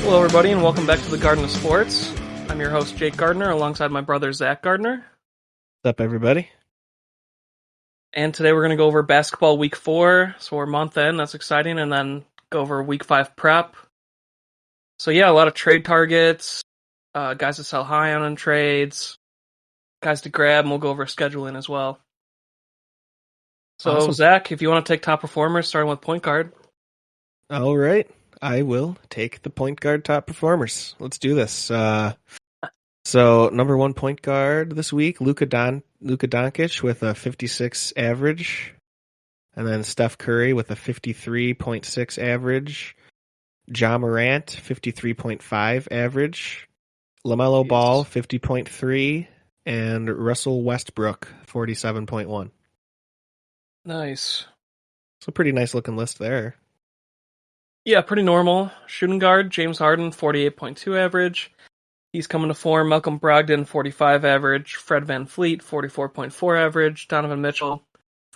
Hello, everybody, and welcome back to the Garden of Sports. I'm your host, Jake Gardner, alongside my brother, Zach Gardner. What's up, everybody? And today we're going to go over basketball week 4, so we're a month in, that's exciting, and then go over week 5 prep. So yeah, a lot of trade targets, guys to sell high on in trades, guys to grab, and we'll go over scheduling as well. So Awesome. Zach, if you want to take top performers, starting with point guard. All right. I will take the point guard top performers. Let's do this. So number 1 point guard this week, Luka Doncic with a 56 average. And then Steph Curry with a 53.6 average. Ja Morant, 53.5 average. LaMelo Ball, 50.3. And Russell Westbrook, 47.1. Nice. It's a pretty nice looking list there. Yeah, pretty normal. Shooting guard, James Harden, 48.2 average. He's coming to form. Malcolm Brogdon, 45 average. Fred VanVleet, 44.4 average. Donovan Mitchell,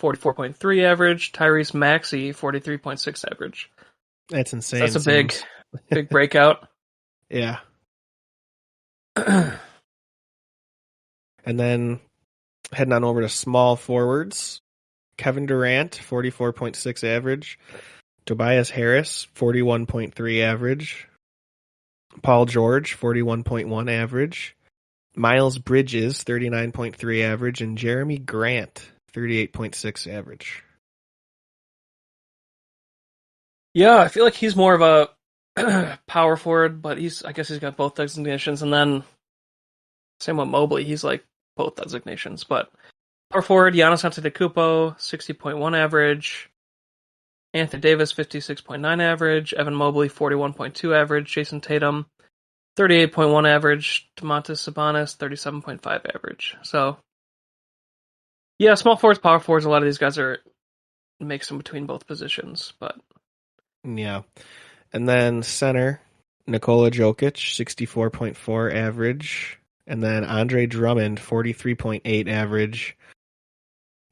44.3 average. Tyrese Maxey, 43.6 average. That's insane. So that's a big breakout. Yeah. And then heading on over to small forwards, Kevin Durant, 44.6 average. Tobias Harris, 41.3 average. Paul George, 41.1 average. Miles Bridges, 39.3 average. And Jeremy Grant, 38.6 average. Yeah, I feel like he's more of a power forward, but I guess he's got both designations. And then same with Mobley, he's like both designations. But power forward, Giannis Antetokounmpo, 60.1 average. Anthony Davis, 56.9 average. Evan Mobley, 41.2 average. Jason Tatum, 38.1 average. Domantas Sabonis, 37.5 average. So, yeah, small forwards, power forwards, a lot of these guys are mixing between both positions. But yeah. And then center, Nikola Jokic, 64.4 average. And then Andre Drummond, 43.8 average.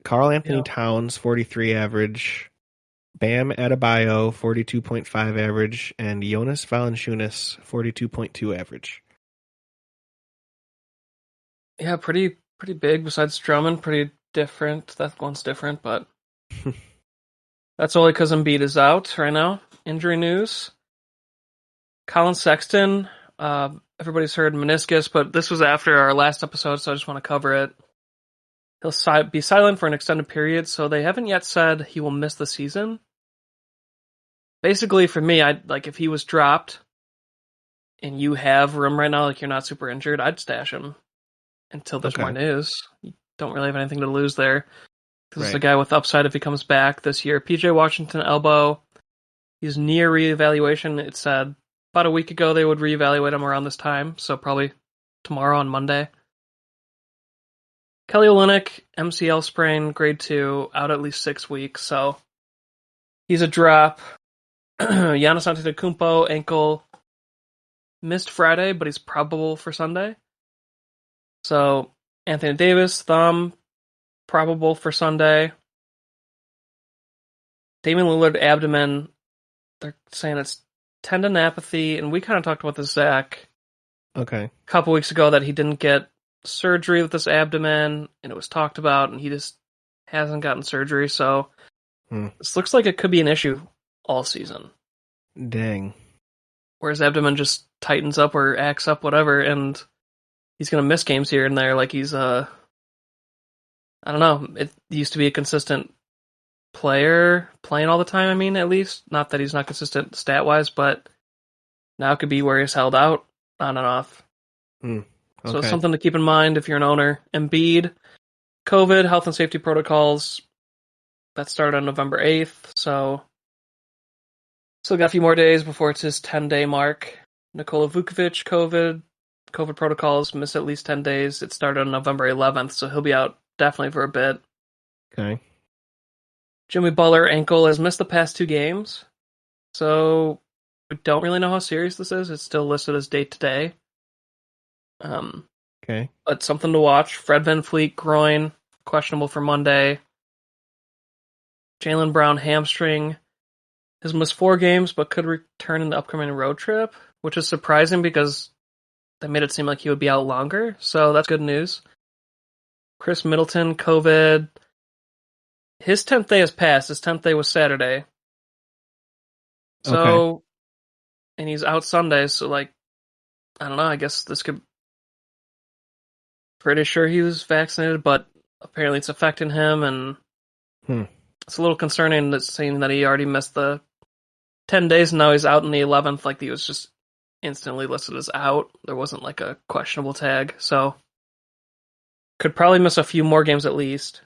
Karl Anthony Towns, 43 average. Bam Adebayo, 42.5 average, and Jonas Valanciunas, 42.2 average. yeah, pretty big. Besides Drummond, pretty different. That one's different, but that's only because Embiid is out right now. Injury news. Colin Sexton, everybody's heard meniscus, but this was after our last episode, so I just want to cover it. He'll be silent for an extended period, so they haven't yet said he will miss the season. Basically, for me, if he was dropped and you have room right now, like you're not super injured, I'd stash him until there's more news. You don't really have anything to lose there. This is a guy with upside if he comes back this year. PJ Washington elbow. He's near reevaluation. It said about a week ago they would reevaluate him around this time, so probably tomorrow on Monday. Kelly Olynyk, MCL sprain, grade 2, out at least 6 weeks, so he's a drop. Giannis Antetokounmpo, ankle, missed Friday, but he's probable for Sunday. So, Anthony Davis, thumb, probable for Sunday. Damien Lillard, abdomen, they're saying it's tendinopathy, and we kind of talked about this, Zach, a couple weeks ago, that he didn't get surgery with this abdomen, and it was talked about, and he just hasn't gotten surgery, so this looks like it could be an issue all season. Dang. Where his abdomen just tightens up or acts up, whatever, and he's going to miss games here and there, like he's, I don't know, it used to be a consistent player, playing all the time, I mean, at least. Not that he's not consistent stat-wise, but now it could be where he's held out, on and off. So it's something to keep in mind if you're an owner. Embiid, COVID, health and safety protocols, that started on November 8th, so still got a few more days before it's his 10-day mark. Nicola Vukovic, COVID protocols, missed at least 10 days. It started on November 11th, so he'll be out definitely for a bit. Okay. Jimmy Butler, ankle, has missed the past 2 games, so we don't really know how serious this is. It's still listed as day-to-day. But something to watch. Fred VanVleet, groin, questionable for Monday. Jaylen Brown, hamstring. has missed 4 games, but could return in the upcoming road trip, which is surprising because they made it seem like he would be out longer. So that's good news. Chris Middleton, COVID. His 10th day has passed. His 10th day was Saturday. So, Okay. and he's out Sunday. So, like, I don't know. I guess this could. Pretty sure he was vaccinated, but apparently it's affecting him, and it's a little concerning that saying that he already missed the 10 days and now he's out in the 11th. Like, he was just instantly listed as out. There wasn't like a questionable tag, so could probably miss a few more games at least.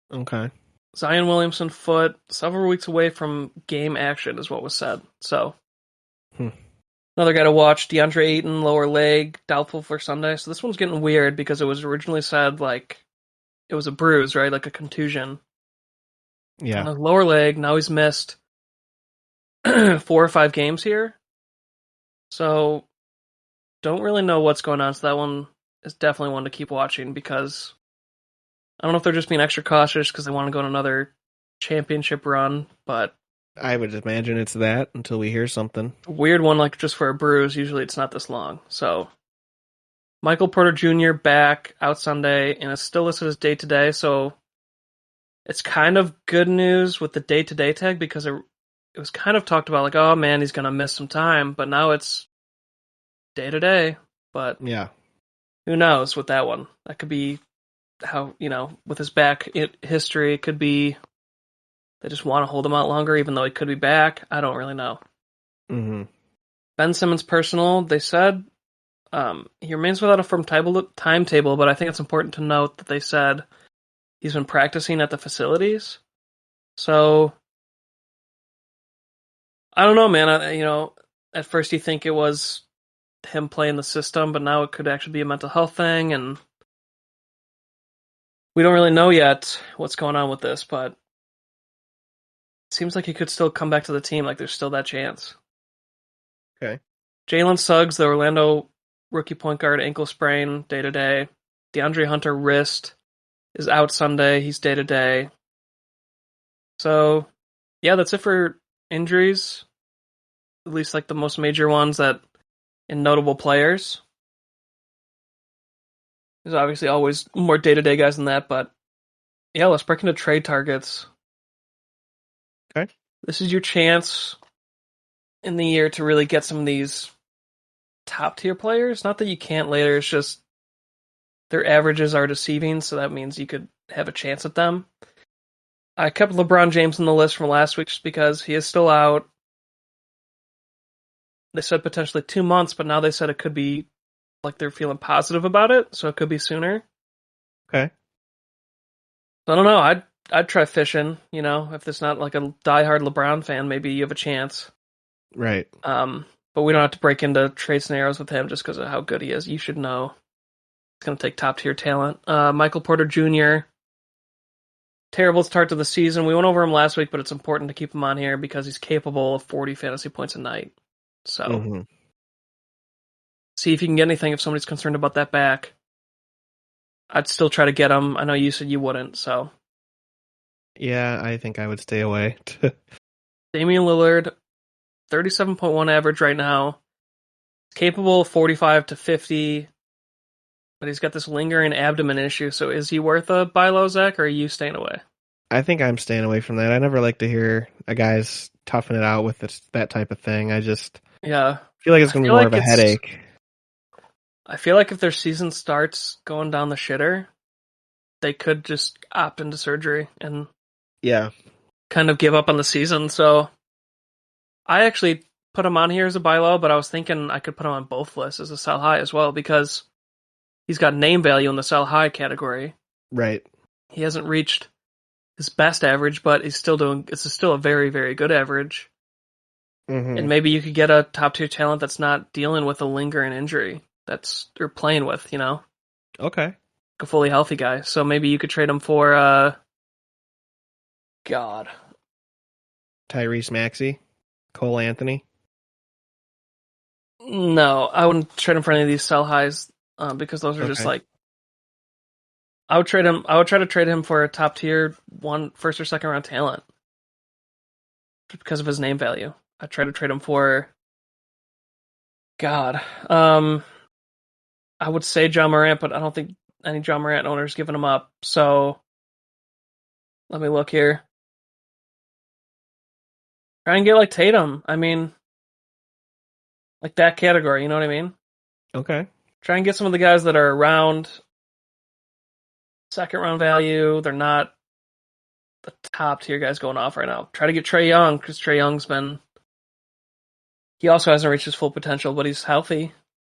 Okay. Zion Williamson foot, several weeks away from game action is what was said. So another guy to watch, Deandre Eaton, lower leg, doubtful for Sunday. So this one's getting weird because it was originally said like it was a bruise, right? Like a contusion. Yeah. On his lower leg, now he's missed 4 or 5 games here. So don't really know what's going on. So that one is definitely one to keep watching because I don't know if they're just being extra cautious because they want to go on another championship run, but I would imagine it's that until we hear something. weird one, like just for a bruise. Usually it's not this long. So Michael Porter Jr. back out Sunday and is still listed as day-to-day. So it's kind of good news with the day-to-day tag because it was kind of talked about like, oh man, he's going to miss some time. But now it's day-to-day. But Yeah. who knows with that one? That could be how, with his back history, it could be they just want to hold him out longer even though he could be back. I don't really know. Mm-hmm. Ben Simmons personal, they said he remains without a firm timetable, but I think it's important to note that they said he's been practicing at the facilities. So I don't know, man. At first you think it was him playing the system, but now it could actually be a mental health thing, and we don't really know yet what's going on with this, but it seems like he could still come back to the team. Like there's still that chance. Okay. Jalen Suggs, the Orlando rookie point guard, ankle sprain, day-to-day. DeAndre Hunter, wrist, is out Sunday. He's day-to-day. So, yeah, that's it for injuries. At least, like, the most major ones in notable players. There's obviously always more day-to-day guys than that, but, yeah, let's break into trade targets. Okay. This is your chance in the year to really get some of these top-tier players. Not that you can't later, it's just their averages are deceiving, so that means you could have a chance at them. I kept LeBron James on the list from last week just because he is still out. They said potentially 2 months, but now they said it could be like they're feeling positive about it, so it could be sooner. Okay. So I don't know. I'd try fishing. If there's not like a diehard LeBron fan, maybe you have a chance. Right. But we don't have to break into trade scenarios with him just because of how good he is. You should know it's going to take top tier talent. Michael Porter Jr. Terrible start to the season. We went over him last week, but it's important to keep him on here because he's capable of 40 fantasy points a night. So see if you can get anything if somebody's concerned about that back. I'd still try to get him. I know you said you wouldn't, so. Yeah, I think I would stay away. Damien Lillard, 37.1 average right now. Capable of 45 to 50, but he's got this lingering abdomen issue, so is he worth a buy low, Zach, or are you staying away? I think I'm staying away from that. I never like to hear a guy's toughing it out with that type of thing. I just feel like it's going to be more of a headache. I feel like if their season starts going down the shitter, they could just opt into surgery and kind of give up on the season. So I actually put him on here as a buy low, but I was thinking I could put him on both lists as a sell high as well because he's got name value in the sell high category. Right. He hasn't reached his best average, but it's still a very, very good average. Mm-hmm. And maybe you could get a top tier talent that's not dealing with a lingering injury they're playing with, Okay. a fully healthy guy. So maybe you could trade him for Tyrese Maxey, Cole Anthony. No, I wouldn't trade him for any of these sell highs because those are just like. I would trade him. I would try to trade him for a top tier first or second round talent. because of his name value. I tried to trade him for God. I would say John Morant, but I don't think any John Morant owner's giving him up. So let me look here. Try and get like Tatum. I mean, like that category, you know what I mean? Okay. Try and get some of the guys that are around second round value. They're not the top tier guys going off right now. Try to get Trae Young, because Trae Young's been... He also hasn't reached his full potential, but he's healthy.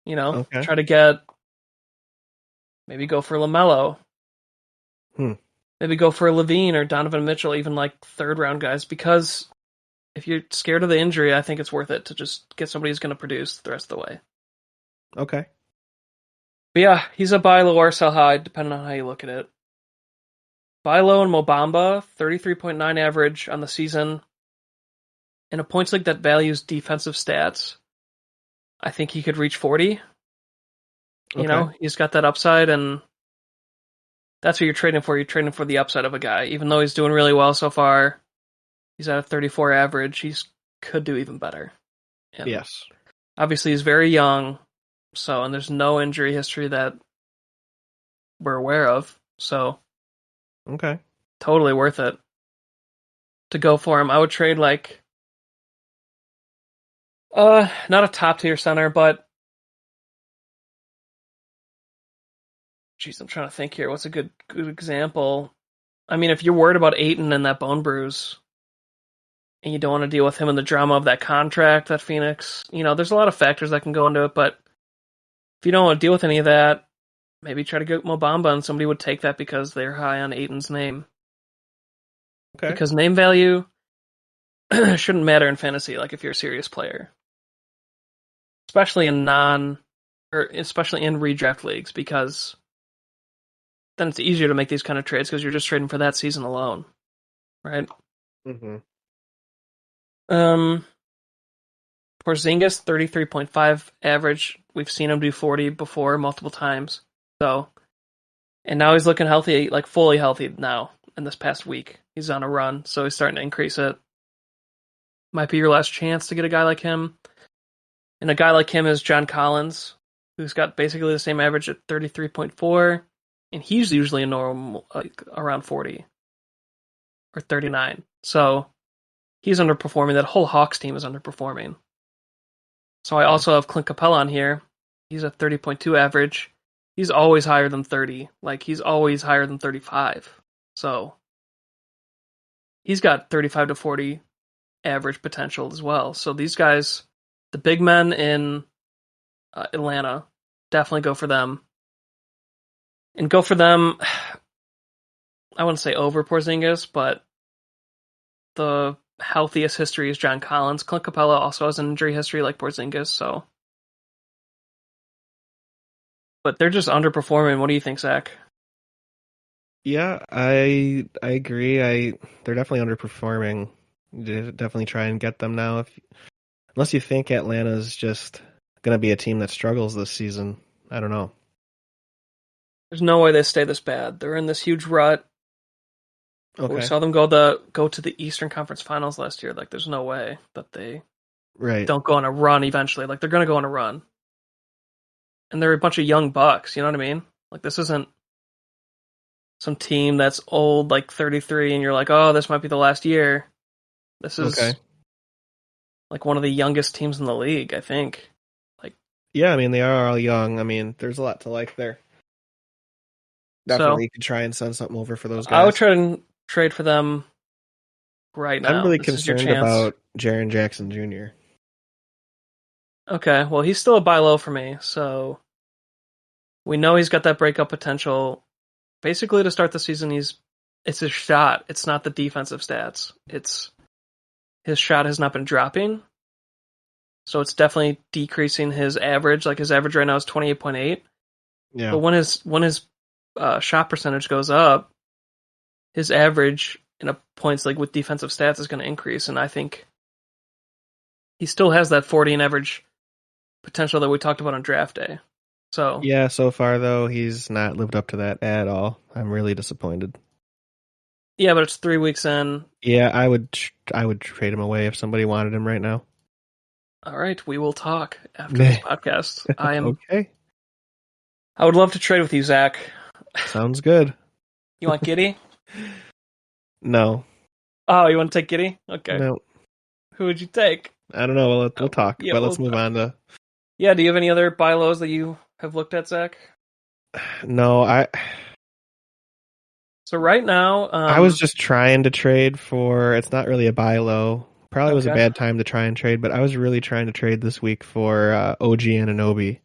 You know? Okay. Try to get... Maybe go for LaMelo. Maybe go for Levine or Donovan Mitchell, even like third round guys, because if you're scared of the injury, I think it's worth it to just get somebody who's going to produce the rest of the way. Okay. But yeah, he's a buy low or sell high, depending on how you look at it. Buy low and Mo Bamba, 33.9 average on the season. In a points league that values defensive stats, I think he could reach 40. You know, he's got that upside, and that's what you're trading for. You're trading for the upside of a guy. Even though he's doing really well so far, he's at a 34 average. He could do even better. And yes. Obviously, he's very young, and there's no injury history that we're aware of. So, okay, totally worth it to go for him. I would trade like, not a top tier center, but jeez, I'm trying to think here. What's a good example? I mean, if you're worried about Eaton and that bone bruise, and you don't want to deal with him and the drama of that contract, that Phoenix, you know, there's a lot of factors that can go into it, but if you don't want to deal with any of that, maybe try to get Mo Bamba, and somebody would take that because they're high on Eaton's name. Okay. Because name value shouldn't matter in fantasy, like if you're a serious player. Especially in especially in redraft leagues, because then it's easier to make these kind of trades because you're just trading for that season alone, right? Mm-hmm. Porzingis, 33.5 average. We've seen him do 40 before multiple times. So, and now he's looking healthy, like fully healthy now in this past week. He's on a run, so he's starting to increase it. Might be your last chance to get a guy like him. And a guy like him is John Collins, who's got basically the same average at 33.4. And he's usually a normal, like around 40 or 39. So he's underperforming. That whole Hawks team is underperforming. So I also have Clint Capela on here. He's at 30.2 average. He's always higher than 30. Like, he's always higher than 35. So he's got 35 to 40 average potential as well. So these guys, the big men in Atlanta, definitely go for them. And go for them, I wouldn't say over Porzingis, but the healthiest history is John Collins. Clint Capela also has an injury history like Porzingis, so. But they're just underperforming. What do you think, Zach? Yeah, I agree. They're definitely underperforming. Definitely try and get them now. Unless you think Atlanta's just going to be a team that struggles this season. I don't know. There's no way they stay this bad. They're in this huge rut. Okay. We saw them go to the Eastern Conference Finals last year. Like, there's no way that they don't go on a run eventually. Like, they're going to go on a run. And they're a bunch of young bucks, you know what I mean? Like, this isn't some team that's old, like 33, and you're like, oh, this might be the last year. This is like one of the youngest teams in the league, I think. Like, yeah, I mean, they are all young. I mean, there's a lot to like there. Definitely, you could try and send something over for those guys. I would try and trade for them right now. I'm really concerned about Jaren Jackson Jr. Okay, well, he's still a buy low for me, so we know he's got that breakup potential. Basically, to start the season, it's his shot. It's not the defensive stats. It's his shot has not been dropping, so it's definitely decreasing his average. Like, his average right now is 28.8. Yeah. But when his shot percentage goes up, his average in a points league with defensive stats is going to increase, and I think he still has that 40 and average potential that we talked about on draft day. So yeah, so far though, he's not lived up to that at all. I'm really disappointed. Yeah, but it's 3 weeks in. Yeah, I would trade him away if somebody wanted him right now. All right, we will talk after this podcast. Okay, I would love to trade with you, Zach. sounds good. You want Giddy? No, Oh, you want to take Giddy? Okay. no, Who would you take? I don't know. We'll talk, Yeah, but we'll let's move talk. on to. Yeah, do you have any other buy lows that you have looked at, Zach? No, So right now, I was just trying to trade for. It's not really a buy low. Probably was a okay. bad time to try and trade, but I was really trying to trade this week for OG and Anunoby.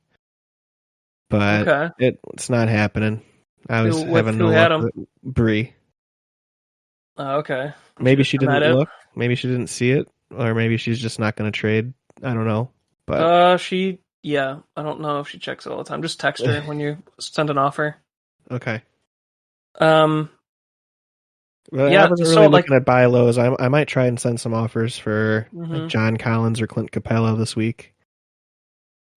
But Okay. it's not happening. I was having Who no had luck him? with Bree. Okay. Maybe she Isn't that didn't it? look. Maybe she didn't see it, or maybe she's just not going to trade. I don't know. But Yeah, I don't know if she checks it all the time. Just text her when you send an offer. okay. Um, Well, I yeah, wasn't so really like, looking at buy lows. I might try and send some offers for like mhm. John Collins or Clint Capela this week.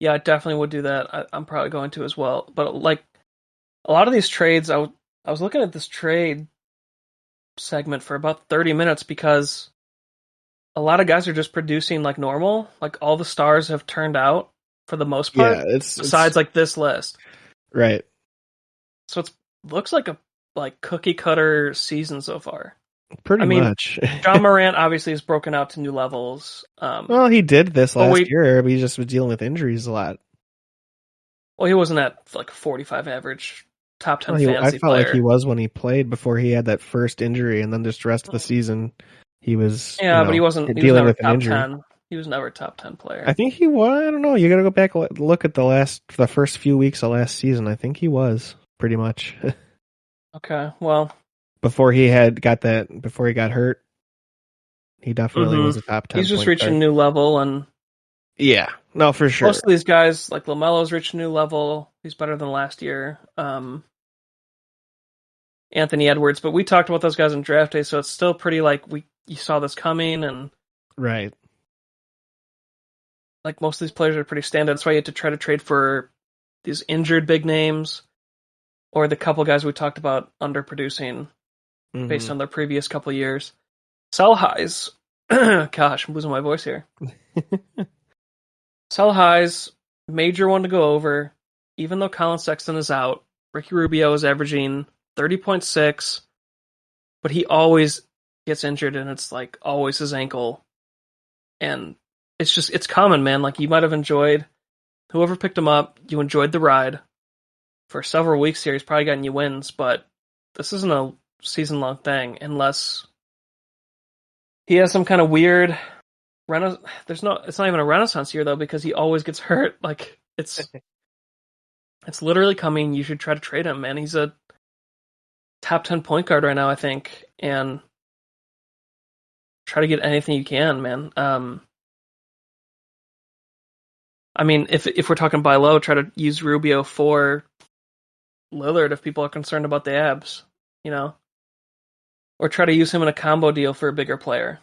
Yeah, I definitely would do that. I'm probably going to as well. But like a lot of these trades, I was looking at this trade segment for about 30 minutes because a lot of guys are just producing like normal. Like all the stars have turned out for the most part, Yeah, it's besides like this list. right. So it looks like a like cookie cutter season so far. Pretty I mean, much. John Morant obviously has broken out to new levels. Well, he did this But last year, but he just was dealing with injuries a lot. well, he wasn't at like 45 average, top 10 I fantasy felt like he player. was when he played before he had that first injury, and then just the rest of the season, he was, Yeah, but he wasn't. He was dealing never with an top injury. 10. He was never top 10 I player. think he was. I don't know. You got to go back and look at the first few weeks of last season. I think he was pretty much Okay, well, before he got hurt. He definitely was a top 10 he's just point reaching guard. a new level, and Yeah, no, for sure. most of these guys, like LaMelo's reached a new level. He's better than last year. Anthony Edwards, but we talked about those guys in draft day, so it's still pretty like you saw this coming, and Right. like most of these players are pretty standard. That's why you have to try to trade for these injured big names or the couple guys we talked about underproducing based on their previous couple years. Sell highs. Gosh, I'm losing my voice here. Sell highs, major one to go over. Even though Colin Sexton is out, Ricky Rubio is averaging 30.6, but he always gets injured, and it's like always his ankle. And it's common, man. Like you might have enjoyed whoever picked him up, you enjoyed the ride. For several weeks here, he's probably gotten you wins, but this isn't a season long thing unless he has some kind of weird it's not even a renaissance year though, because he always gets hurt. Like it's literally coming. You should try to trade him, man. He's a top 10 point guard right now, I think, and try to get anything you can, man. I mean, if we're talking buy low, try to use Rubio for Lillard if people are concerned about the abs, or try to use him in a combo deal for a bigger player.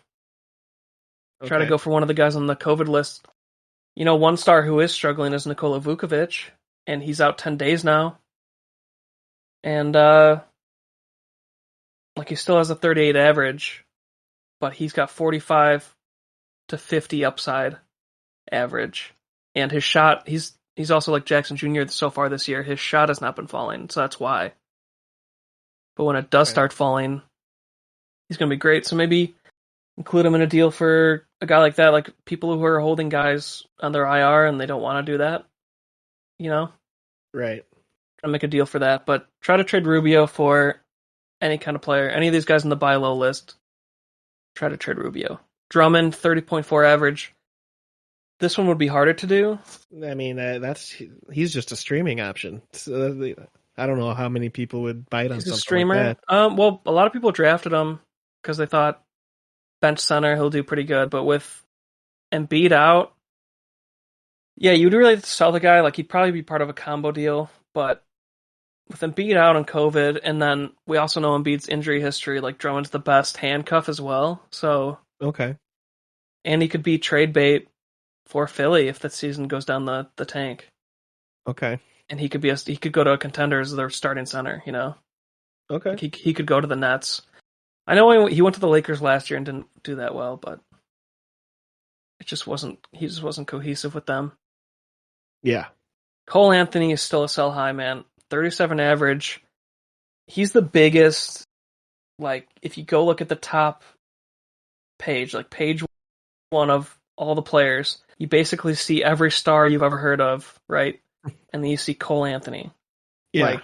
Try to go for one of the guys on the COVID list. One star who is struggling is Nicola Vukovic, and he's out 10 days now. And, he still has a 38 average, but he's got 45 to 50 upside average. And his shot, he's also like Jackson Jr. so far this year. His shot has not been falling, so that's why. But when it does start falling, he's going to be great. So maybe include him in a deal for a guy like that, like people who are holding guys on their IR and they don't want to do that, Right. Try to make a deal for that. But try to trade Rubio for any kind of player. Any of these guys on the buy low list, try to trade Rubio. Drummond, 30.4 average. This one would be harder to do. I mean, he's just a streaming option. So, I don't know how many people would bite on He's a something streamer. like that. Well, a lot of people drafted him because they thought bench center, he'll do pretty good. But with Embiid out, yeah, you'd really have to sell the guy. Like, he'd probably be part of a combo deal. But with Embiid out on COVID, and then we also know Embiid's injury history, like Drummond's the best handcuff as well. So, Okay. and he could be trade bait for Philly if the season goes down the tank. Okay. And he could go to a contender as their starting center, Okay. Like he could go to the Nets. I know he went to the Lakers last year and didn't do that well, but he just wasn't cohesive with them. Yeah. Cole Anthony is still a sell high, man. 37 average. He's the biggest, like, if you go look at the top page, like page 1 of all the players, you basically see every star you've ever heard of, right? And then you see Cole Anthony. Yeah. Like,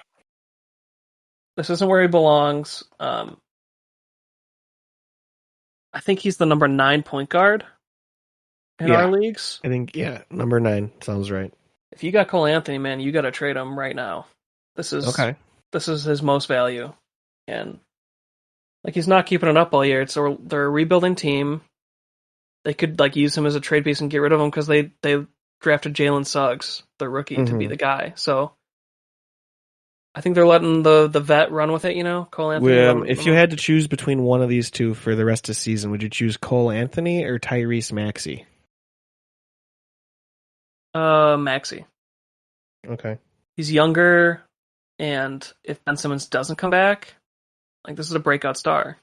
this isn't where he belongs. I think he's the number 9 point guard in our leagues. I think, number 9 sounds right. If you got Cole Anthony, man, you got to trade him right now. This is his most value. And, like, he's not keeping it up all year. They're a rebuilding team. They could, like, use him as a trade piece and get rid of him because they drafted Jalen Suggs, the rookie, to be the guy. So I think they're letting the vet run with it, Cole Anthony. If you had to choose between one of these two for the rest of the season, would you choose Cole Anthony or Tyrese Maxey? Maxey. Okay. He's younger, and if Ben Simmons doesn't come back, like, this is a breakout star.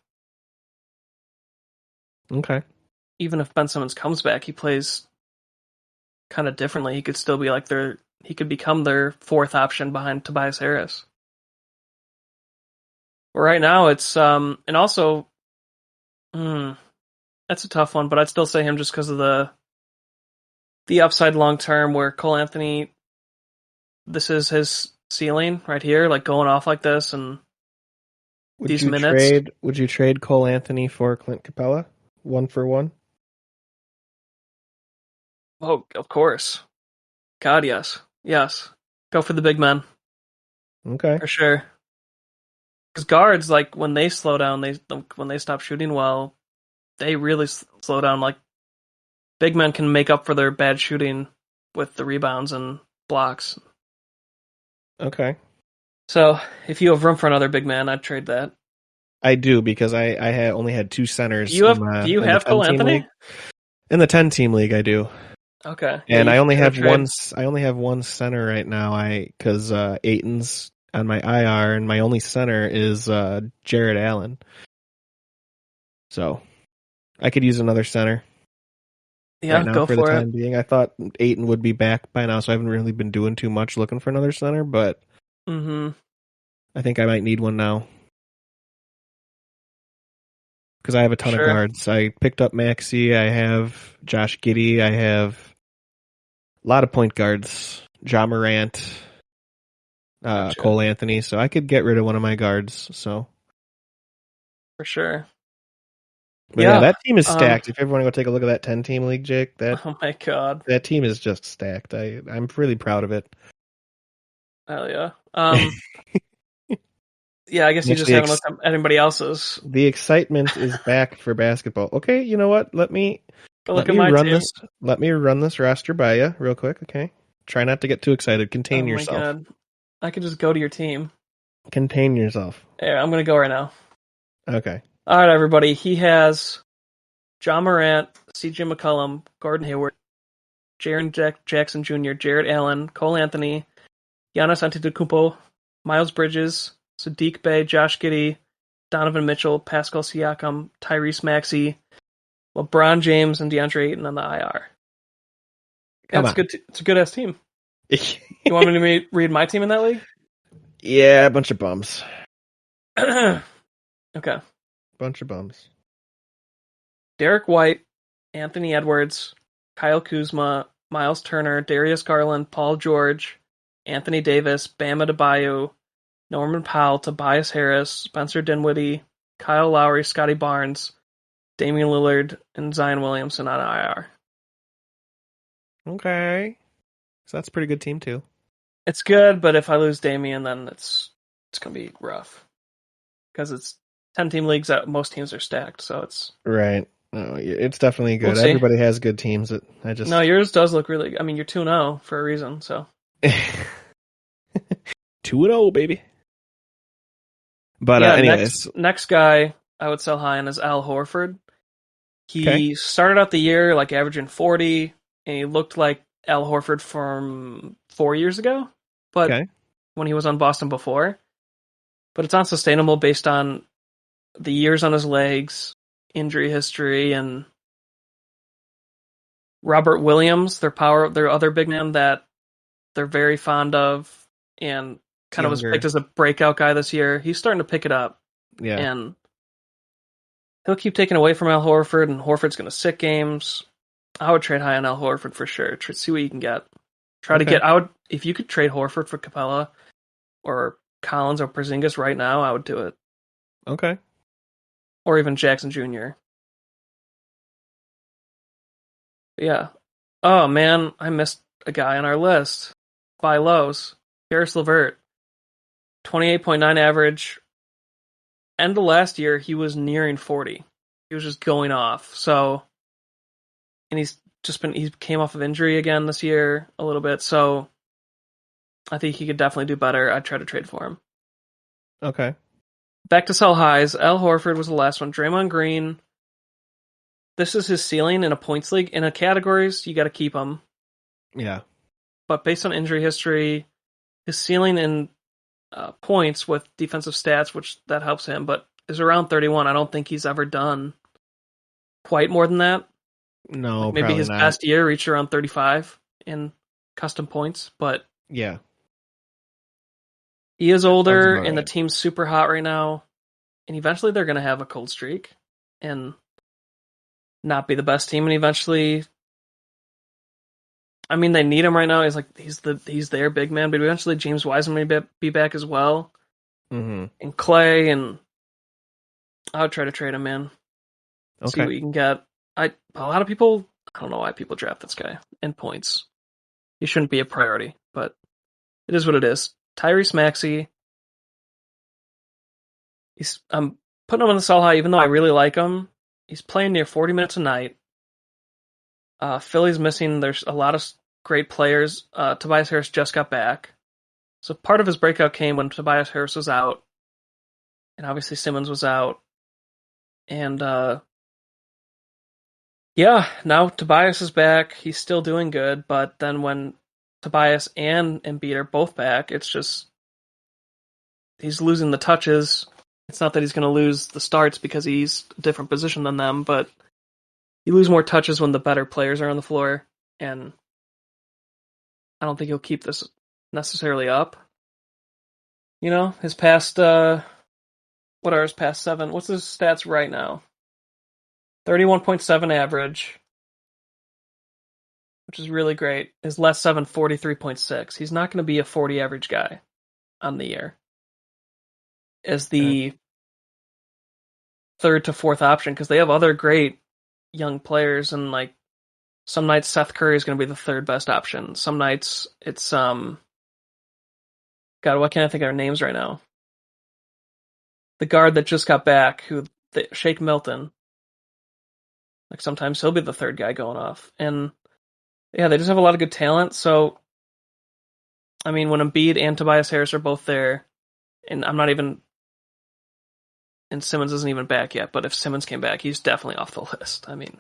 Okay. Even if Ben Simmons comes back, he plays kind of differently. He could still be like he could become their 4th option behind Tobias Harris. But right now, it's and also, that's a tough one. But I'd still say him just because of the upside long term. Where Cole Anthony, this is his ceiling right here, like going off like this and these minutes. Would you trade Cole Anthony for Clint Capela 1-for-1? Oh, of course. God, yes. Yes. Go for the big men. Okay. For sure. Because guards, like, when they slow down, when they stop shooting well, they really slow down. Like, big men can make up for their bad shooting with the rebounds and blocks. Okay. So, if you have room for another big man, I'd trade that. I do, because I only had 2 centers. Do you have Cole Anthony? League. In the 10-team league, I do. Okay. And I only have one center right now. Because Eaton's on my IR, and my only center is Jared Allen. So I could use another center. Yeah, right now go for for the it. time being. I thought Eaton would be back by now, so I haven't really been doing too much looking for another center. But I think I might need one now. Because I have a ton of guards. I picked up Maxey. I have Josh Giddy. I have a lot of point guards. Ja Morant, Cole Anthony. So I could get rid of one of my guards. So for sure. But yeah, that team is stacked. If you ever want to go take a look at that 10-team league, Jake, oh my god, that team is just stacked. I'm really proud of it. Hell yeah. Yeah, I guess you just haven't looked at anybody else's. The excitement is back for basketball. Okay, you know what? Let me run this roster by you real quick, okay? Try not to get too excited. Contain yourself. Oh my god. I could just go to your team. Contain yourself. Yeah, I'm going to go right now. Okay. All right, everybody. He has Ja Morant, CJ McCollum, Gordon Hayward, Jaren Jackson Jr., Jared Allen, Cole Anthony, Giannis Antetokounmpo, Miles Bridges, Sadiq Bey, Josh Giddey, Donovan Mitchell, Pascal Siakam, Tyrese Maxey, LeBron James, and DeAndre Ayton on the IR. Good. It's a good ass team. You want me to read my team in that league? Yeah, a bunch of bums. Okay. Bunch of bums. Derek White, Anthony Edwards, Kyle Kuzma, Miles Turner, Darius Garland, Paul George, Anthony Davis, Bam Adebayo, Norman Powell, Tobias Harris, Spencer Dinwiddie, Kyle Lowry, Scotty Barnes, Damian Lillard, and Zion Williamson on IR. Okay. So that's a pretty good team too. It's good, but if I lose Damian, then it's going to be rough. Because it's 10-team leagues that most teams are stacked, so it's... Right. No, it's definitely good. Everybody has good teams. No, yours does look really... I mean, you're 2-0 for a reason, so... 2-0, baby. But anyways... Next guy I would sell high on is Al Horford. He started out the year like averaging 40, and he looked like Al Horford from 4 years ago, but when he was on Boston before. But it's unsustainable based on the years on his legs, injury history, and Robert Williams, their other big man that they're very fond of, and kind of was picked as a breakout guy this year. He's starting to pick it up. Yeah. And he'll keep taking away from Al Horford, and Horford's going to sit games. I would trade high on Al Horford for sure. See what you can get. If you could trade Horford for Capela or Collins or Porzingis right now, I would do it. Okay. Or even Jackson Jr. Yeah. Oh, man, I missed a guy on our list. Buy lows. Karis Levert. 28.9 average. End of last year, he was nearing 40. He was just going off. So, and he came off of injury again this year a little bit. So, I think he could definitely do better. I'd try to trade for him. Okay. Back to sell highs. Al Horford was the last one. Draymond Green. This is his ceiling in a points league. In a categories, you got to keep him. Yeah. But based on injury history, his ceiling in points with defensive stats, which that helps him, but is around 31. I don't think he's ever done quite more than that. No, like maybe his not. best year reached around 35 in custom points, but yeah, he is older and the team's super hot right now, and eventually they're going to have a cold streak and not be the best team, and eventually, I mean, they need him right now. He's their big man, but eventually James Wiseman may be back as well, and Clay, and I would try to trade him, man. Okay. See what you can get. A lot of people, I don't know why people draft this guy in points. He shouldn't be a priority, but it is what it is. Tyrese Maxey. I'm putting him on the sell high, even though I really like him. He's playing near 40 minutes a night. Philly's missing. There's a lot of great players. Tobias Harris just got back. So part of his breakout came when Tobias Harris was out. And obviously Simmons was out. And now Tobias is back. He's still doing good. But then when Tobias and Embiid are both back, it's just he's losing the touches. It's not that he's going to lose the starts because he's a different position than them, but you lose more touches when the better players are on the floor, and I don't think he'll keep this necessarily up. You know, his past, what are his past 7? What's his stats right now? 31.7 average, which is really great. His last 7, 43.6. He's not going to be a 40 average guy on the year. As the third to fourth option, because they have other great young players, and like some nights Seth Curry is going to be the third best option. Some nights it's God, what can't I think of their names right now? The guard that just got back, Shake Milton. Like sometimes he'll be the third guy going off, and yeah, they just have a lot of good talent. So, I mean, when Embiid and Tobias Harris are both there, and and Simmons isn't even back yet, but if Simmons came back, he's definitely off the list. I mean,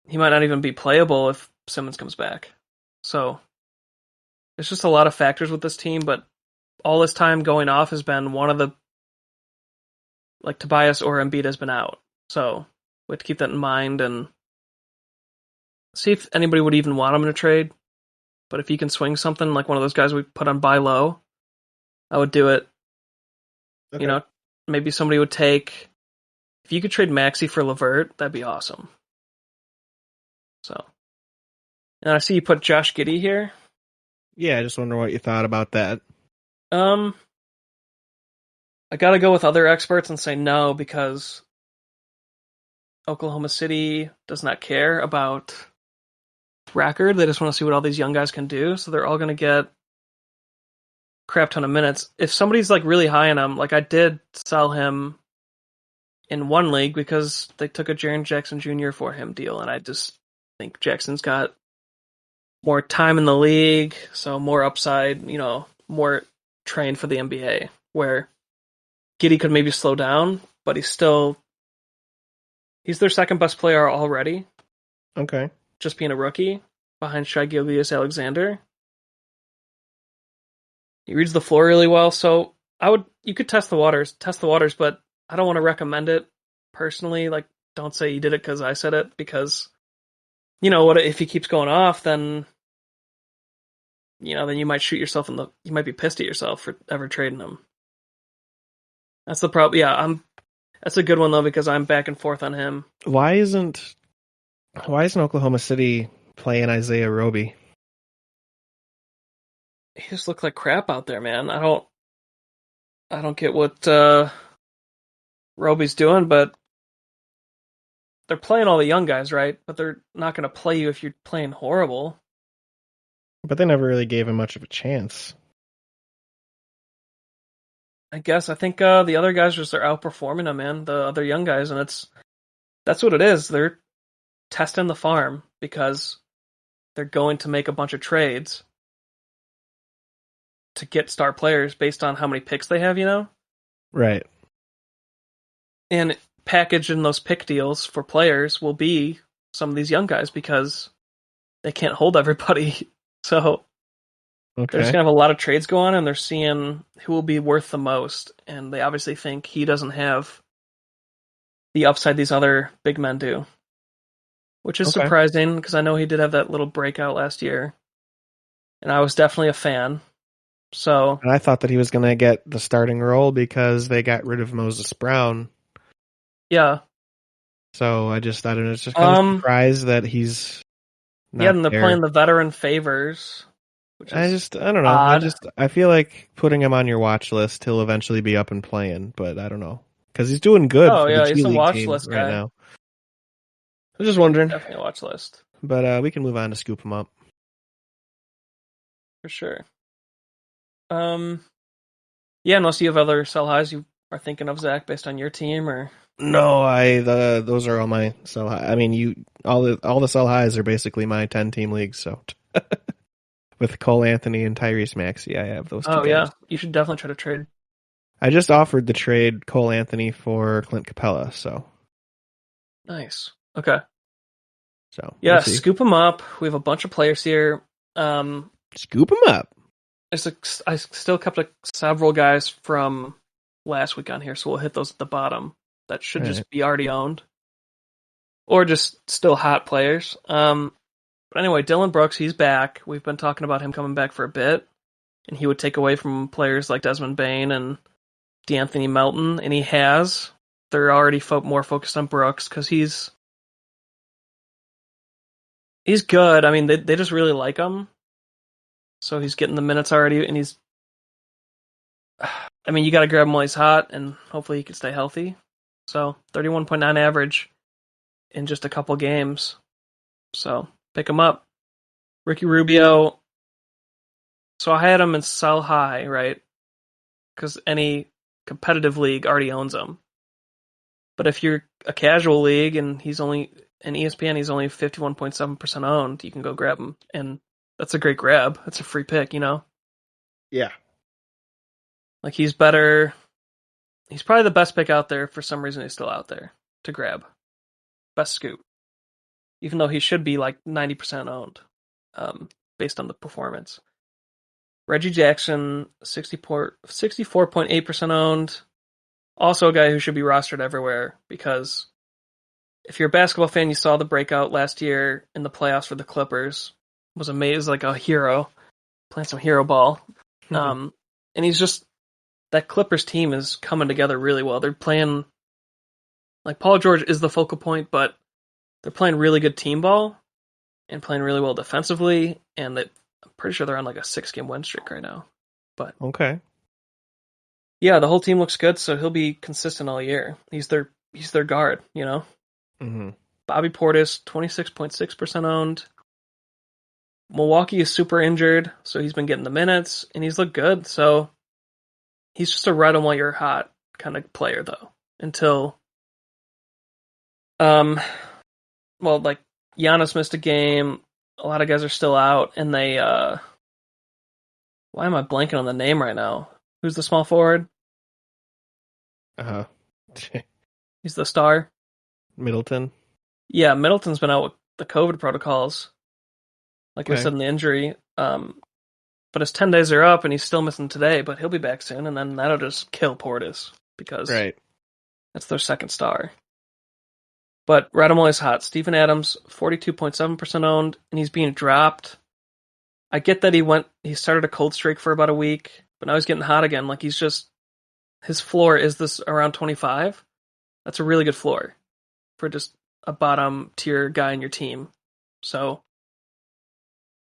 he might not even be playable if Simmons comes back. So, there's just a lot of factors with this team, but all this time going off has been one of the, like Tobias or Embiid has been out. So, we have to keep that in mind and see if anybody would even want him in a trade. But if you can swing something like one of those guys we put on buy low, I would do it. Okay. You know, maybe somebody would take, if you could trade Maxey for Levert, that'd be awesome. So, and I see you put Josh Giddy here. Yeah, I just wonder what you thought about that. I gotta go with other experts and say no, because Oklahoma City does not care about record. They just want to see what all these young guys can do. So they're all going to get crap ton of minutes. If somebody's like really high on him, like I did sell him in one league because they took a Jaren Jackson Jr. for him deal, and I just think Jackson's got more time in the league, so more upside, you know, more trained for the NBA, where Giddy could maybe slow down, but he's their second best player already. Okay. Just being a rookie behind Shai Gilgeous-Alexander. He reads the floor really well, so You could test the waters, but I don't want to recommend it personally. Like, don't say you did it because I said it, because what if he keeps going off, then then you might shoot yourself you might be pissed at yourself for ever trading him. That's the problem. Yeah, that's a good one though, because I'm back and forth on him. Why isn't Oklahoma City playing Isaiah Roby? He just looked like crap out there, man. I don't get what Roby's doing, but they're playing all the young guys, right? But they're not going to play you if you're playing horrible. But they never really gave him much of a chance. I guess. I think the other guys just are outperforming him, man. The other young guys, and that's what it is. They're testing the farm because they're going to make a bunch of trades to get star players based on how many picks they have, Right. And packaged in those pick deals for players will be some of these young guys because they can't hold everybody. So they're just going to have a lot of trades go on, and they're seeing who will be worth the most. And they obviously think he doesn't have the upside these other big men do, which is surprising because I know he did have that little breakout last year, and I was definitely a fan. So, and I thought that he was going to get the starting role because they got rid of Moses Brown. Yeah. So I just thought it was just kind of surprised that he's not and they're playing the veteran favors. Which is I don't know. odd. I feel like putting him on your watch list, he'll eventually be up and playing, but I don't know. Because he's doing good for the G he's a League watch team list right guy. now. I was just wondering. Definitely a watch list. But we can move on to scoop him up. For sure. Unless you have other sell highs you are thinking of, Zach, based on your team, or no, those are all my sell high. I mean, all the sell highs are basically my 10-team leagues. So with Cole Anthony and Tyrese Maxey, I have those two guys. Yeah, you should definitely try to trade. I just offered the trade Cole Anthony for Clint Capela. So nice. Okay. So yeah, scoop them up. We have a bunch of players here. Scoop them up. I still kept several guys from last week on here, so we'll hit those at the bottom. That should just be already owned, or just still hot players. But anyway, Dillon Brooks, he's back. We've been talking about him coming back for a bit, and he would take away from players like Desmond Bane and D'Anthony Melton, and he has. They're already more focused on Brooks because he's good. I mean, they just really like him. So he's getting the minutes already, and you got to grab him while he's hot, and hopefully he can stay healthy. So 31.9 average in just a couple games. So pick him up. Ricky Rubio. So I had him in sell high, right? Because any competitive league already owns him. But if you're a casual league and he's only in ESPN, he's only 51.7% owned, you can go grab him, and that's a great grab. That's a free pick, Yeah. Like, he's better. He's probably the best pick out there. For some reason, he's still out there to grab. Best scoop. Even though he should be like 90% owned, based on the performance. Reggie Jackson, 64.8% owned. Also a guy who should be rostered everywhere, because if you're a basketball fan, you saw the breakout last year in the playoffs for the Clippers. Was amazed, like a hero, playing some hero ball. And he's just, that Clippers team is coming together really well. They're playing, like, Paul George is the focal point, but they're playing really good team ball and playing really well defensively, and I'm pretty sure they're on like a 6-game win streak right now. But okay. Yeah, the whole team looks good, so he'll be consistent all year. He's their guard, Mm-hmm. Bobby Portis, 26.6% owned. Milwaukee is super injured, so he's been getting the minutes, and he's looked good. So he's just a ride on while you're hot kind of player, though. Until, like, Giannis missed a game. A lot of guys are still out, and they, why am I blanking on the name right now? Who's the small forward? He's the star. Middleton. Yeah, Middleton's been out with the COVID protocols. Like I said, in the injury. But his 10 days are up, and he's still missing today, but he'll be back soon, and then that'll just kill Portis, because that's their second star. But Radamel is hot. Steven Adams, 42.7% owned, and he's being dropped. I get that he started a cold streak for about a week, but now he's getting hot again. Like, his floor is this around 25. That's a really good floor for just a bottom tier guy in your team. So,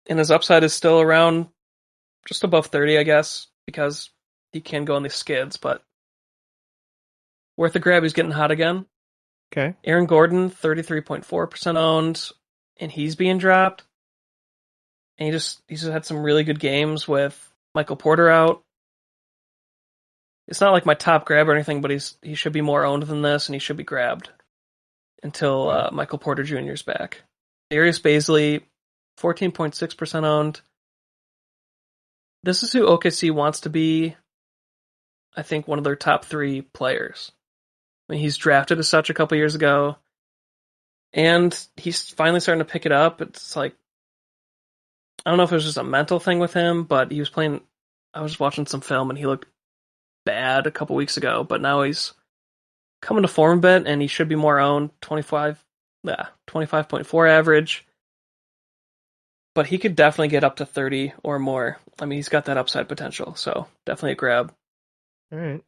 and his upside is still around just above 30, I guess, because he can go on the skids, but worth a grab. He's getting hot again. Okay. Aaron Gordon, 33.4% owned, and he's being dropped. And he's just had some really good games with Michael Porter out. It's not like my top grab or anything, but he should be more owned than this, and he should be grabbed until Michael Porter Jr. is back. Darius Bazley, 14.6% owned. This is who OKC wants to be, I think, one of their top 3 players. I mean, he's drafted as such a couple years ago, and he's finally starting to pick it up. It's like, I don't know if it was just a mental thing with him, but he was playing, I was watching some film, and he looked bad a couple weeks ago, but now he's coming to form a bit, and he should be more owned, 25.4 average. But he could definitely get up to 30 or more. I mean, he's got that upside potential, so definitely a grab. All right.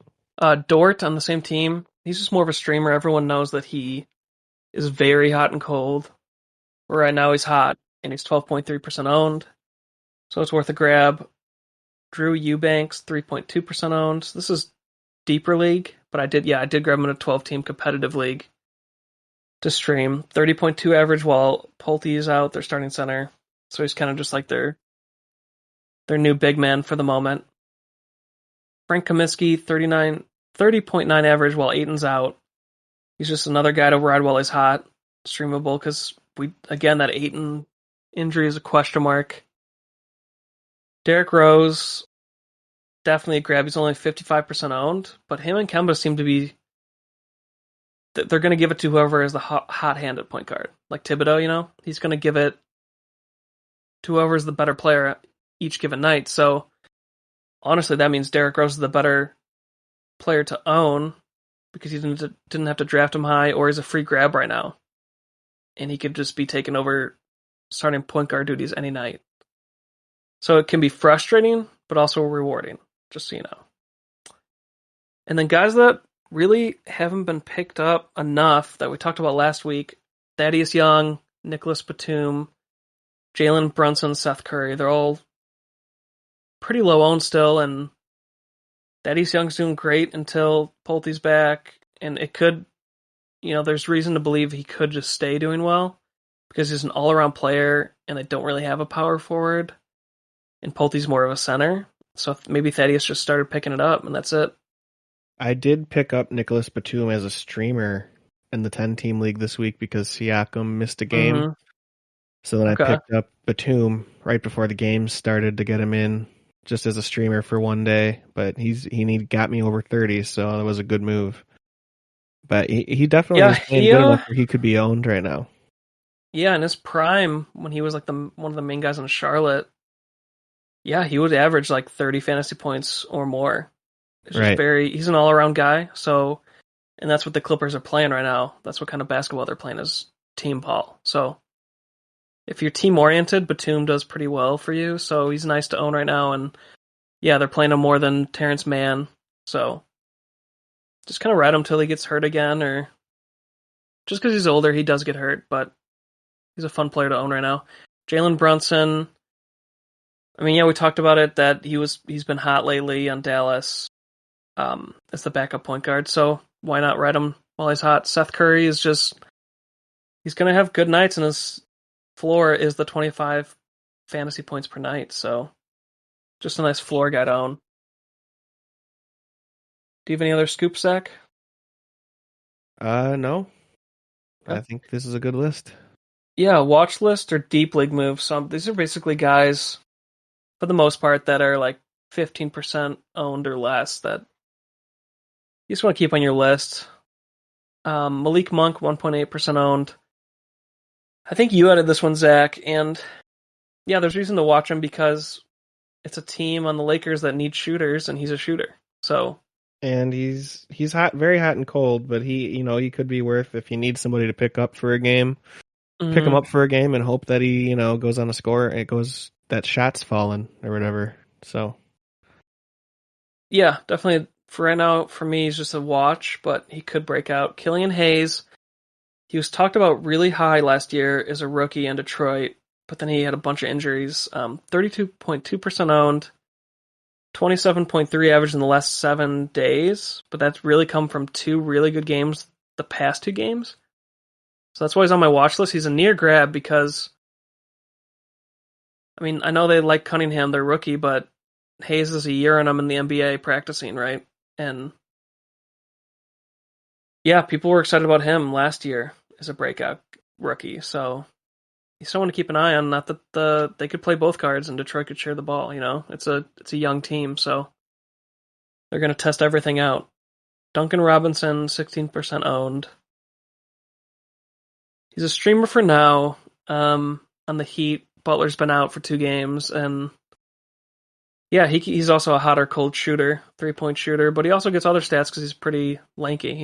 Dort on the same team. He's just more of a streamer. Everyone knows that he is very hot and cold. Right now he's hot, and he's 12.3% owned, so it's worth a grab. Drew Eubanks, 3.2% owned. This is deeper league, but I did grab him in a 12-team competitive league to stream. 30.2 average while Pulte is out, their starting center. So he's kind of just like their new big man for the moment. Frank Kaminsky, 30.9 average while Eaton's out. He's just another guy to ride while he's hot. Streamable, because that Eaton injury is a question mark. Derrick Rose, definitely a grab. He's only 55% owned, but him and Kemba seem to be... They're going to give it to whoever is the hot-handed point guard. Like Thibodeau, he's going to give it to whoever's the better player each given night. So, honestly, that means Derrick Rose is the better player to own, because he didn't have to draft him high, or he's a free grab right now. And he could just be taking over starting point guard duties any night. So it can be frustrating, but also rewarding, just so you know. And then guys that really haven't been picked up enough that we talked about last week, Thaddeus Young, Nicholas Batum, Jalen Brunson, Seth Curry, they're all pretty low owned still, and Thaddeus Young's doing great until Pulte's back, and it could, there's reason to believe he could just stay doing well, because he's an all-around player, and they don't really have a power forward, and Pulte's more of a center, so maybe Thaddeus just started picking it up, and that's it. I did pick up Nicholas Batum as a streamer in the 10-team league this week because Siakam missed a game. Mm-hmm. So then I picked up Batum right before the game started to get him in just as a streamer for one day. But he got me over 30, so it was a good move. But he definitely is playing good enough where he could be owned right now. Yeah, in his prime, when he was like one of the main guys in Charlotte, he would average like 30 fantasy points or more. It's just he's an all-around guy, and that's what the Clippers are playing right now. That's what kind of basketball they're playing, is team ball. So if you're team-oriented, Batum does pretty well for you, so he's nice to own right now, and they're playing him more than Terrence Mann, so just kind of ride him till he gets hurt again, or just because he's older, he does get hurt, but he's a fun player to own right now. Jalen Brunson, I mean, we talked about it, that he's been hot lately on Dallas as the backup point guard, so why not ride him while he's hot? Seth Curry is he's going to have good nights, and his floor is the 25 fantasy points per night, so just a nice floor guy to own. Do you have any other scoops, Zach? No. I think this is a good list. Yeah, watch list or deep league moves. So these are basically guys, for the most part, that are like 15% owned or less that you just want to keep on your list. Malik Monk, 1.8% owned. I think you added this one, Zach, and there's reason to watch him because it's a team on the Lakers that needs shooters, and he's a shooter. So, and he's hot, very hot and cold. But he could be worth if you need somebody to pick up for a game, pick him up for a game, and hope that he goes on a score. It goes that shot's falling or whatever. So, yeah, definitely. For right now, for me, he's just a watch, but he could break out. Killian Hayes, he was talked about really high last year as a rookie in Detroit, but then he had a bunch of injuries. 32.2% owned, 27.3 average in the last 7 days, but that's really come from 2 really good games the past 2 games. So that's why he's on my watch list. He's a near grab because, I mean, I know they like Cunningham, their rookie, but Hayes is a year and I'm in the NBA practicing, right? And yeah, people were excited about him last year as a breakout rookie. So he's someone to keep an eye on. Not that they could play both cards and Detroit could share the ball. It's a young team, so they're going to test everything out. Duncan Robinson, 16% owned. He's a streamer for now. On the Heat, Butler's been out for 2 games, and yeah, he's also a hot or cold shooter, 3-point shooter, but he also gets other stats because he's pretty lanky,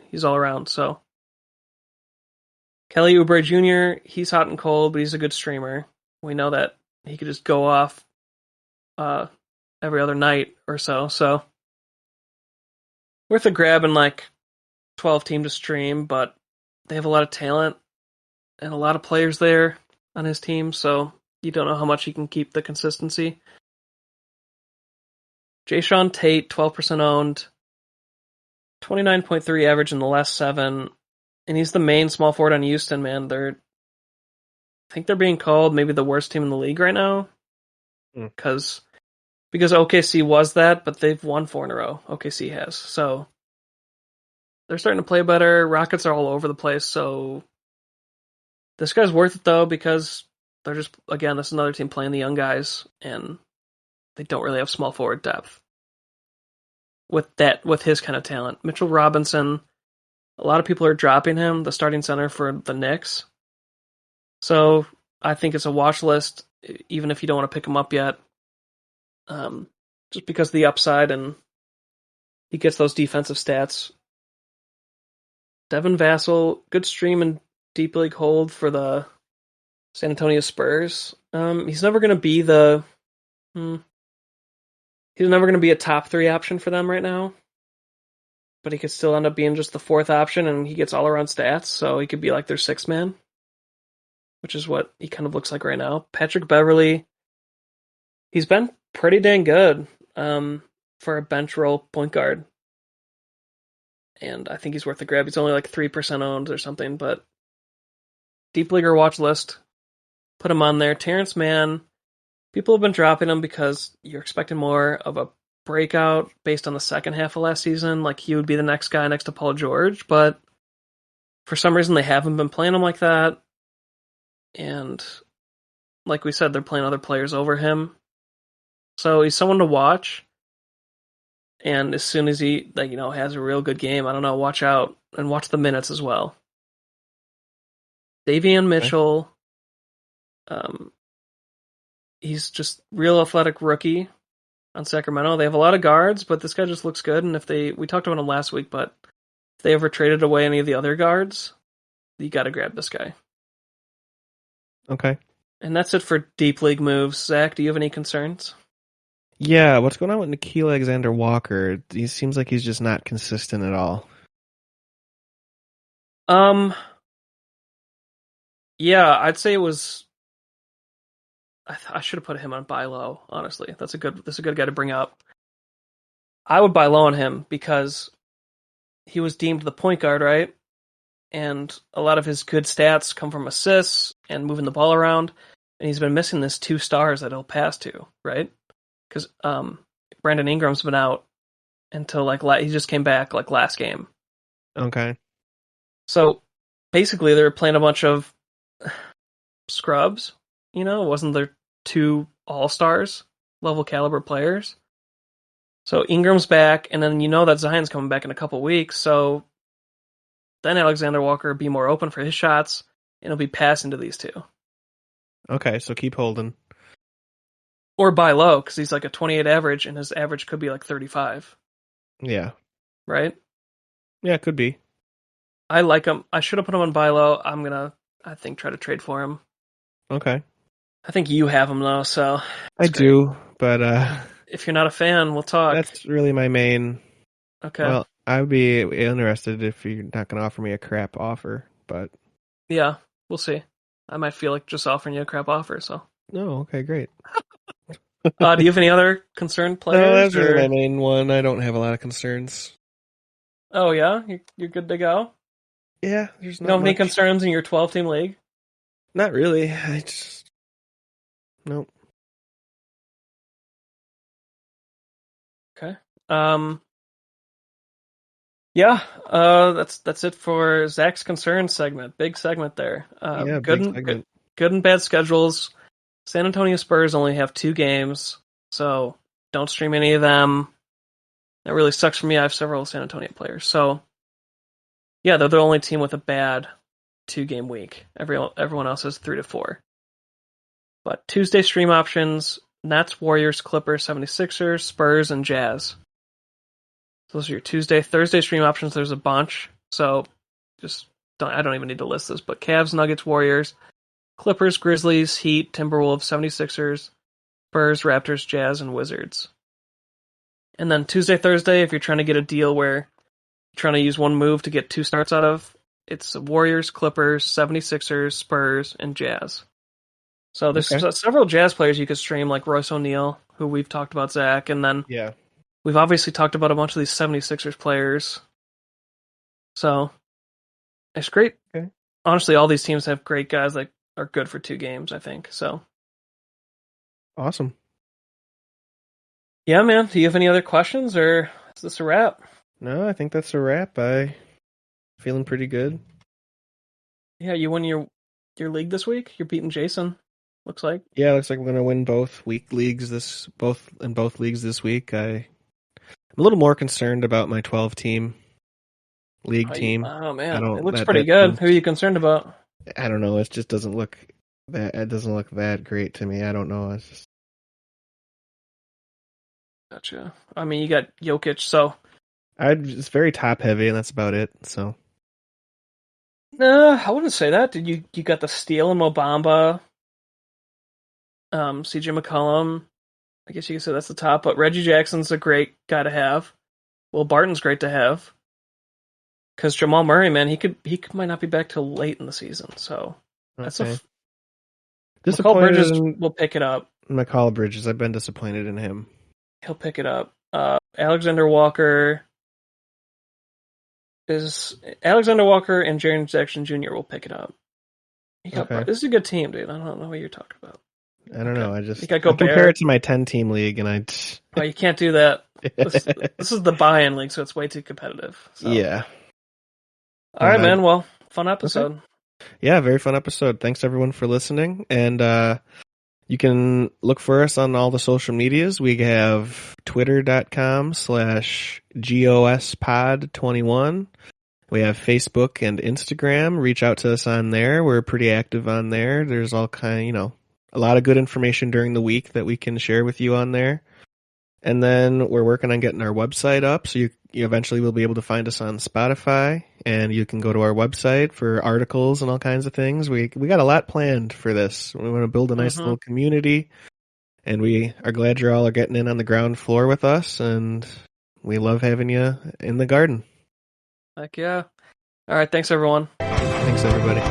he's all around, so. Kelly Oubre Jr., he's hot and cold, but he's a good streamer. We know that he could just go off every other night or so. Worth a grab in 12 team to stream, but they have a lot of talent and a lot of players there on his team, so you don't know how much he can keep the consistency. Jayshawn Tate, 12% owned, 29.3 average in the last 7, and he's the main small forward on Houston, man. I think they're being called maybe the worst team in the league right now, because OKC was that, but they've won 4 in a row. OKC has, so they're starting to play better. Rockets are all over the place, so this guy's worth it though because they're just, again, this is another team playing the young guys, and they don't really have small forward depth with his kind of talent. Mitchell Robinson, a lot of people are dropping him, the starting center for the Knicks. So I think it's a watch list, even if you don't want to pick him up yet. Just because of the upside and he gets those defensive stats. Devin Vassell, good stream and deep league hold for the San Antonio Spurs. He's never going to be he's never going to be a top 3 option for them right now, but he could still end up being just the 4th option, and he gets all-around stats, so he could be like their 6th man, which is what he kind of looks like right now. Patrick Beverley, he's been pretty dang good for a bench role point guard, and I think he's worth a grab. He's only 3% owned or something, but deep leaguer watch list, put him on there. Terrence Mann, people have been dropping him because you're expecting more of a breakout based on the second half of last season. Like he would be the next guy next to Paul George, but for some reason they haven't been playing him like that. And like we said, they're playing other players over him. So he's someone to watch. And as soon as he has a real good game, I don't know, watch out and watch the minutes as well. Davion Mitchell, he's just real athletic rookie on Sacramento. They have a lot of guards, but this guy just looks good. And we talked about him last week, but if they ever traded away any of the other guards, you got to grab this guy. Okay. And that's it for deep league moves. Zach, do you have any concerns? Yeah, what's going on with Nickeil Alexander-Walker? He seems like he's just not consistent at all. Yeah, I'd say it was. I should have put him on buy low. Honestly, that's a good guy to bring up. I would buy low on him because he was deemed the point guard, right? And a lot of his good stats come from assists and moving the ball around. And he's been missing this 2 stars that he'll pass to, right? Because Brandon Ingram's been out until he just came back last game. Okay. So basically, they're playing a bunch of scrubs. Wasn't there 2 all-stars level caliber players? So Ingram's back, and then that Zion's coming back in a couple weeks. So then Alexander Walker will be more open for his shots, and he'll be passing to these 2. Okay, so keep holding. Or buy low, because he's like a 28 average, and his average could be like 35. Yeah. Right? Yeah, it could be. I like him. I should have put him on buy low. I'm going to, I think, try to trade for him. Okay. I think you have him, though, so... I do, but... if you're not a fan, we'll talk. That's really my main... Okay. Well, I would be interested if you're not going to offer me a crap offer, but... Yeah, we'll see. I might feel like just offering you a crap offer, so... No, okay, great. Do you have any other concerned players? No, that's really my main one. I don't have a lot of concerns. Oh, yeah? You're good to go? Yeah, there's not You don't have any much. concerns in your 12-team league? Not really. I just... Nope. Okay. Yeah, that's it for Zach's concerns segment. Big segment there. Yeah, good big segment. Good and bad schedules. San Antonio Spurs only have 2 games, so don't stream any of them. That really sucks for me. I have several San Antonio players. So, yeah, they're the only team with a bad 2-game week. Everyone else has 3 to 4. But Tuesday stream options, Nets, Warriors, Clippers, 76ers, Spurs, and Jazz. So those are your Tuesday. Thursday stream options, there's a bunch. So I don't even need to list this, but Cavs, Nuggets, Warriors, Clippers, Grizzlies, Heat, Timberwolves, 76ers, Spurs, Raptors, Jazz, and Wizards. And then Tuesday, Thursday, if you're trying to get a deal where you're trying to use one move to get 2 starts out of, it's Warriors, Clippers, 76ers, Spurs, and Jazz. So there's several Jazz players you could stream, like Royce O'Neal, who we've talked about, Zach, and then we've obviously talked about a bunch of these 76ers players. So it's great. Okay. Honestly, all these teams have great guys that are good for 2 games, I think. So awesome. Yeah, man. Do you have any other questions, or is this a wrap? No, I think that's a wrap. Feeling pretty good. Yeah, you won your league this week. You're beating Jason. Looks like. Yeah, looks like I'm gonna win both leagues this week. I'm a little more concerned about my 12-team league team. Oh man, it looks pretty good. Who are you concerned about? I don't know. It just doesn't look that great to me. I don't know. It's just... Gotcha. I mean, you got Jokic, so it's very top heavy, and that's about it. So, I wouldn't say that. Did you got the steal in Mobamba, CJ McCollum? I guess you could say that's the top. But Reggie Jackson's a great guy to have. Will Barton's great to have. Because Jamal Murray, man, he might not be back till late in the season. So that's McCall Bridges will pick it up. McCall Bridges, I've been disappointed in him. He'll pick it up. Alexander Walker and Jaren Jackson Jr. will pick it up. This is a good team, dude. I don't know what you're talking about. I don't know. I compare it to my 10-team league, and you can't do that. This is the buy-in league, so it's way too competitive. So. Yeah. All right, man. Well, fun episode. Okay. Yeah, very fun episode. Thanks everyone for listening, and you can look for us on all the social medias. We have twitter.com/GOSpod21. We have Facebook and Instagram. Reach out to us on there. We're pretty active on there. There's all a lot of good information during the week that we can share with you on there. And then we're working on getting our website up, so you eventually will be able to find us on Spotify, and you can go to our website for articles and all kinds of things. We got a lot planned for this. We want to build a nice little community, and we are glad you all are getting in on the ground floor with us, and we love having you in the garden. Heck yeah. All right, thanks everyone. Thanks everybody.